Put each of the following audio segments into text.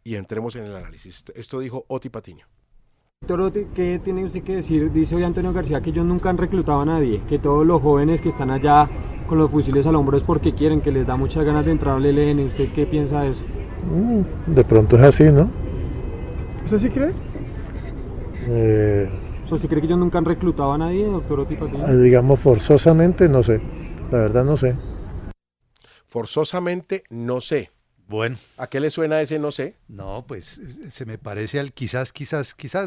y entremos en el análisis. Esto dijo Oti Patiño. Doctor Oti, ¿qué tiene usted que decir? Dice hoy Antonio García que ellos nunca han reclutado a nadie, que todos los jóvenes que están allá con los fusiles al hombro es porque quieren, que les da muchas ganas de entrar al ELN. ¿Usted qué piensa de eso? De pronto es así, ¿no? ¿Usted sí cree? ¿Usted cree que ellos nunca han reclutado a nadie, doctor Oti Patiño? Digamos forzosamente, no sé. La verdad no sé. Forzosamente, no sé. Bueno. ¿A qué le suena ese no sé? No, pues se me parece al quizás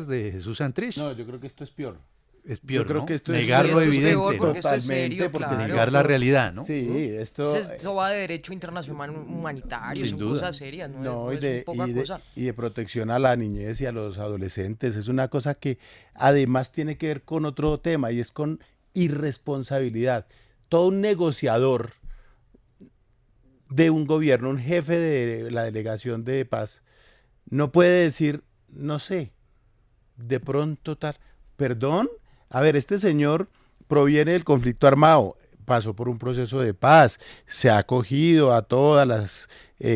de Jesús Santrich. No, yo creo que esto es peor. Es peor, yo creo ¿no? que esto negar lo evidente. Porque esto es serio, porque claro. negar la realidad, ¿no? Sí, esto va de derecho internacional humanitario, Sin son duda. cosas serias, no no, es poca cosa. Y de protección a la niñez y a los adolescentes. Es una cosa que además tiene que ver con otro tema y es con irresponsabilidad. Todo un negociador de un gobierno, un jefe de la delegación de paz, no puede decir, no sé, de pronto tal, perdón, a ver, este señor proviene del conflicto armado, pasó por un proceso de paz, se ha acogido a todas las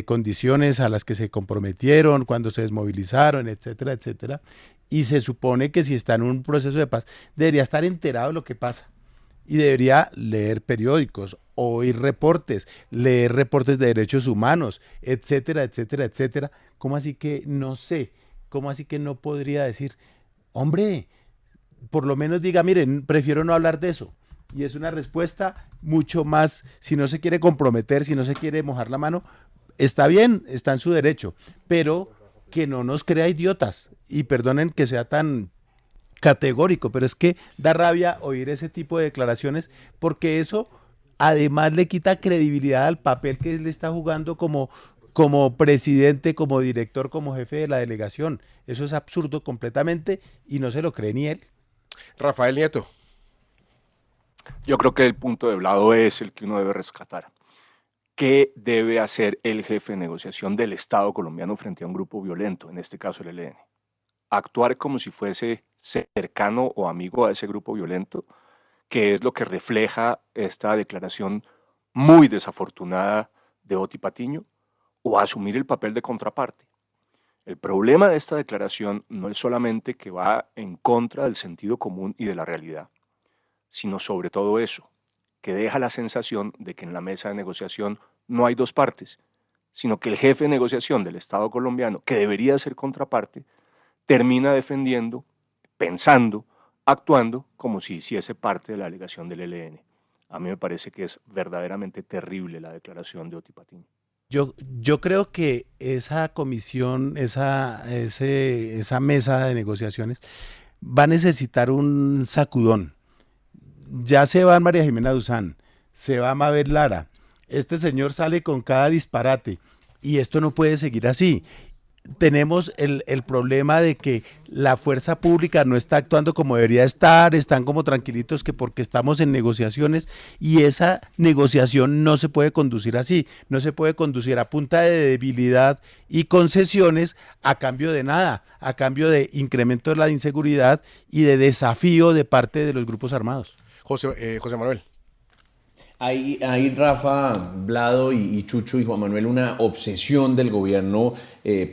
condiciones a las que se comprometieron cuando se desmovilizaron, etcétera, etcétera, y se supone que si está en un proceso de paz, debería estar enterado de lo que pasa. Y debería leer periódicos, oír reportes, leer reportes de derechos humanos, etcétera, etcétera, etcétera. ¿Cómo así que no sé? ¿Cómo así que no podría decir, hombre, por lo menos diga, miren, prefiero no hablar de eso? Y es una respuesta mucho más, si no se quiere comprometer, si no se quiere mojar la mano, está bien, está en su derecho, pero que no nos crea idiotas. Y perdonen que sea tan categórico, pero es que da rabia oír ese tipo de declaraciones porque eso además le quita credibilidad al papel que él le está jugando como presidente, como director, como jefe de la delegación. Eso es absurdo completamente y no se lo cree ni él. Rafael Nieto. Yo creo que el punto de Vlado es el que uno debe rescatar. ¿Qué debe hacer el jefe de negociación del Estado colombiano frente a un grupo violento, en este caso el ELN? Actuar como si fuese cercano o amigo a ese grupo violento, que es lo que refleja esta declaración muy desafortunada de Oti Patiño, o asumir el papel de contraparte. El problema de esta declaración no es solamente que va en contra del sentido común y de la realidad, sino sobre todo eso, que deja la sensación de que en la mesa de negociación no hay dos partes, sino que el jefe de negociación del Estado colombiano, que debería ser contraparte, termina defendiendo, pensando, actuando como si hiciese parte de la alegación del ELN. A mí me parece que es verdaderamente terrible la declaración de Oti Patiño. Yo creo que esa comisión, esa mesa de negociaciones va a necesitar un sacudón. Ya se va María Jimena Duzán, se va Mabel Lara, este señor sale con cada disparate y esto no puede seguir así. Tenemos el problema de que la fuerza pública no está actuando como debería estar, están como tranquilitos que porque estamos en negociaciones y esa negociación no se puede conducir así, no se puede conducir a punta de debilidad y concesiones a cambio de nada, a cambio de incremento de la inseguridad y de desafío de parte de los grupos armados. José Manuel. Hay Rafa, Vlado y Chucho y Juan Manuel una obsesión del gobierno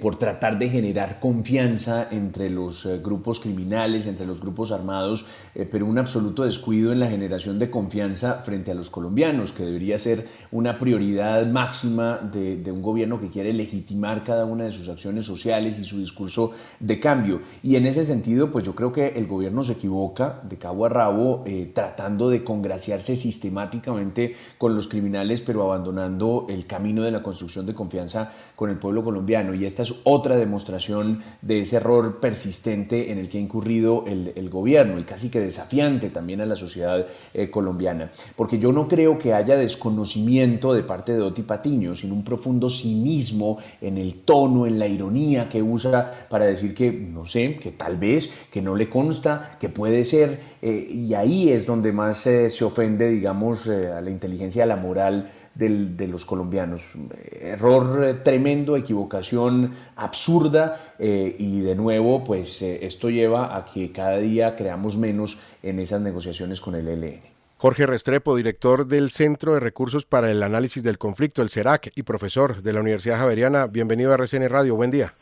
por tratar de generar confianza entre los grupos criminales, entre los grupos armados, pero un absoluto descuido en la generación de confianza frente a los colombianos, que debería ser una prioridad máxima de un gobierno que quiere legitimar cada una de sus acciones sociales y su discurso de cambio. Y en ese sentido, pues yo creo que el gobierno se equivoca de cabo a rabo tratando de congraciarse sistemáticamente con los criminales, pero abandonando el camino de la construcción de confianza con el pueblo colombiano. Y esta es otra demostración de ese error persistente en el que ha incurrido el gobierno y casi que desafiante también a la sociedad colombiana. Porque yo no creo que haya desconocimiento de parte de Oti Patiño, sino un profundo cinismo en el tono, en la ironía que usa para decir que, no sé, que tal vez, que no le consta, que puede ser, y ahí es donde más se ofende, digamos, a la inteligencia, a la moral de los colombianos. Error tremendo, equivocación absurda y de nuevo pues esto lleva a que cada día creamos menos en esas negociaciones con el ELN. Jorge Restrepo, director del Centro de Recursos para el Análisis del Conflicto, el CERAC, y profesor de la Universidad Javeriana. Bienvenido a RCN Radio, buen día.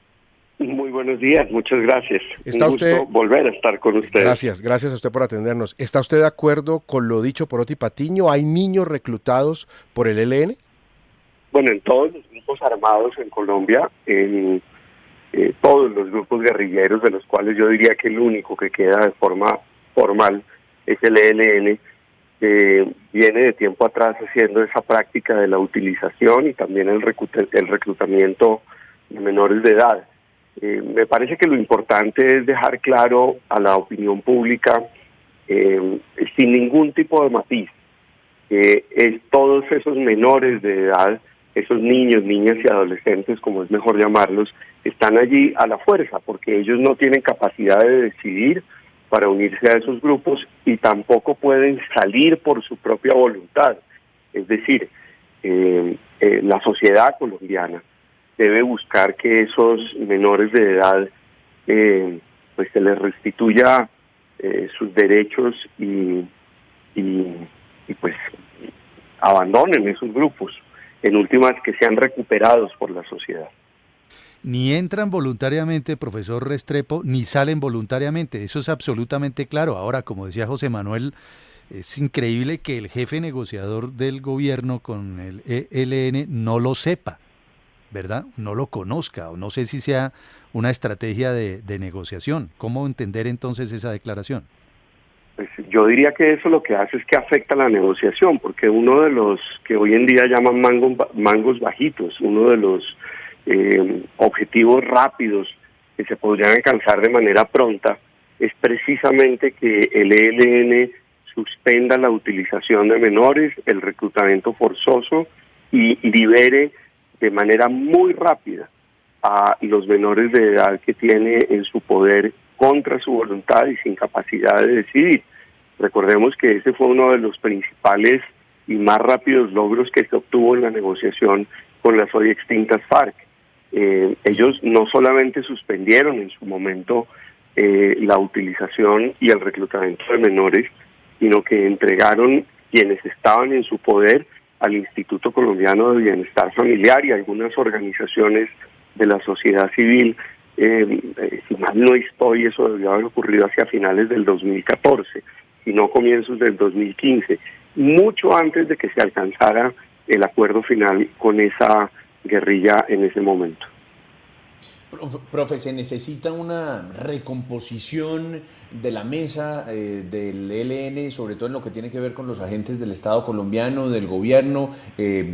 buenos días, muchas gracias. ¿Está Un gusto usted- volver a estar con ustedes. Gracias a usted por atendernos. ¿Está usted de acuerdo con lo dicho por Oti Patiño? ¿Hay niños reclutados por el ELN? Bueno, en todos los grupos armados en Colombia, en todos los grupos guerrilleros, de los cuales yo diría que el único que queda de forma formal es el ELN, viene de tiempo atrás haciendo esa práctica de la utilización y también el reclutamiento de menores de edad. Me parece que lo importante es dejar claro a la opinión pública, sin ningún tipo de matiz, que todos esos menores de edad, esos niños, niñas y adolescentes, como es mejor llamarlos, están allí a la fuerza, porque ellos no tienen capacidad de decidir para unirse a esos grupos y tampoco pueden salir por su propia voluntad. Es decir, la sociedad colombiana debe buscar que esos menores de edad pues se les restituya sus derechos y pues abandonen esos grupos, en últimas que sean recuperados por la sociedad. Ni entran voluntariamente, profesor Restrepo, ni salen voluntariamente. Eso es absolutamente claro. Ahora, como decía José Manuel, es increíble que el jefe negociador del gobierno con el ELN no lo sepa, ¿verdad? No lo conozca, o no sé si sea una estrategia de negociación. ¿Cómo entender entonces esa declaración? Pues yo diría que eso lo que hace es que afecta la negociación, porque uno de los que hoy en día llaman mangos bajitos, uno de los objetivos rápidos que se podrían alcanzar de manera pronta, es precisamente que el ELN suspenda la utilización de menores, el reclutamiento forzoso y libere de manera muy rápida a los menores de edad que tiene en su poder contra su voluntad y sin capacidad de decidir. Recordemos que ese fue uno de los principales y más rápidos logros que se obtuvo en la negociación con las hoy extintas FARC. Ellos no solamente suspendieron en su momento la utilización y el reclutamiento de menores, sino que entregaron quienes estaban en su poder al Instituto Colombiano de Bienestar Familiar y algunas organizaciones de la sociedad civil. Si mal no estoy, eso debió haber ocurrido hacia finales del 2014, si no comienzos del 2015, mucho antes de que se alcanzara el acuerdo final con esa guerrilla en ese momento. Profe, ¿se necesita una recomposición de la mesa del ELN, sobre todo en lo que tiene que ver con los agentes del Estado colombiano, del gobierno?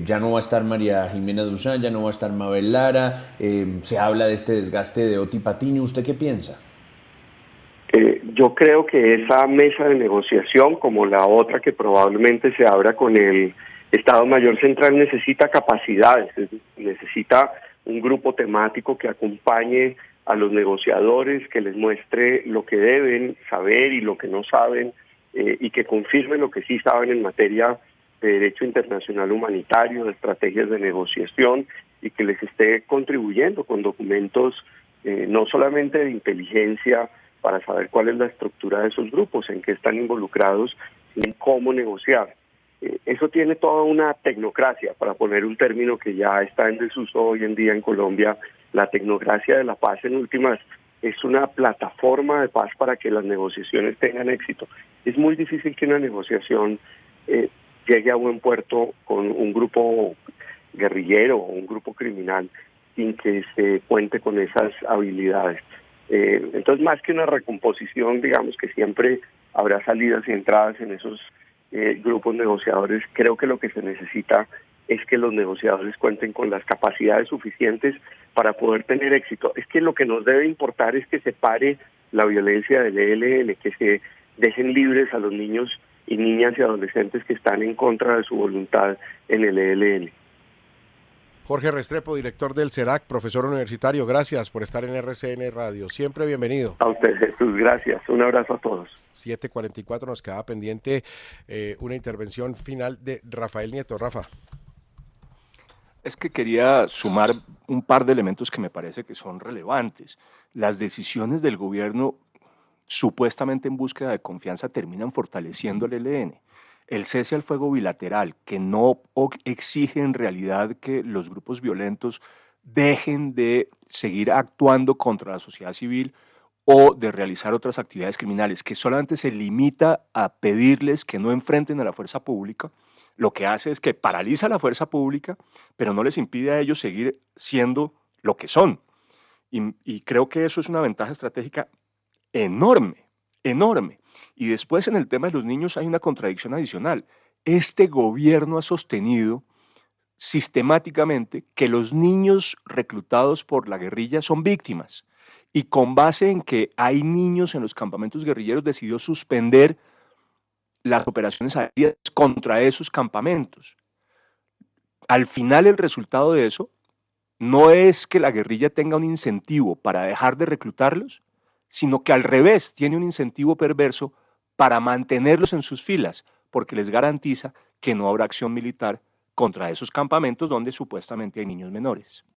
Ya no va a estar María Jimena Duzán, ya no va a estar Mabel Lara, se habla de este desgaste de Oti Patiño. ¿Usted qué piensa? Yo creo que esa mesa de negociación, como la otra que probablemente se abra con el Estado Mayor Central, necesita capacidades, necesita un grupo temático que acompañe a los negociadores, que les muestre lo que deben saber y lo que no saben, y que confirme lo que sí saben en materia de derecho internacional humanitario, de estrategias de negociación, y que les esté contribuyendo con documentos no solamente de inteligencia para saber cuál es la estructura de esos grupos, en qué están involucrados y en cómo negociar. Eso tiene toda una tecnocracia, para poner un término que ya está en desuso hoy en día en Colombia. La tecnocracia de la paz, en últimas, es una plataforma de paz para que las negociaciones tengan éxito. Es muy difícil que una negociación llegue a buen puerto con un grupo guerrillero o un grupo criminal sin que se cuente con esas habilidades. Entonces, más que una recomposición, digamos que siempre habrá salidas y entradas en esos grupos negociadores. Creo que lo que se necesita es que los negociadores cuenten con las capacidades suficientes para poder tener éxito. Es que lo que nos debe importar es que se pare la violencia del ELN, que se dejen libres a los niños y niñas y adolescentes que están en contra de su voluntad en el ELN. Jorge Restrepo, director del CERAC, profesor universitario, gracias por estar en RCN Radio. Siempre bienvenido. A usted, Jesús, gracias. Un abrazo a todos. 7:44, nos queda pendiente una intervención final de Rafael Nieto. Rafa. Es que quería sumar un par de elementos que me parece que son relevantes. Las decisiones del gobierno, supuestamente en búsqueda de confianza, terminan fortaleciendo el ELN. El cese al fuego bilateral, que no exige en realidad que los grupos violentos dejen de seguir actuando contra la sociedad civil o de realizar otras actividades criminales, que solamente se limita a pedirles que no enfrenten a la fuerza pública, lo que hace es que paraliza a la fuerza pública, pero no les impide a ellos seguir siendo lo que son. Y creo que eso es una ventaja estratégica enorme, enorme. Y después en el tema de los niños hay una contradicción adicional. Este gobierno ha sostenido sistemáticamente que los niños reclutados por la guerrilla son víctimas. Y con base en que hay niños en los campamentos guerrilleros, decidió suspender las operaciones aéreas contra esos campamentos. Al final, el resultado de eso no es que la guerrilla tenga un incentivo para dejar de reclutarlos, sino que al revés, tiene un incentivo perverso para mantenerlos en sus filas, porque les garantiza que no habrá acción militar contra esos campamentos donde supuestamente hay niños menores.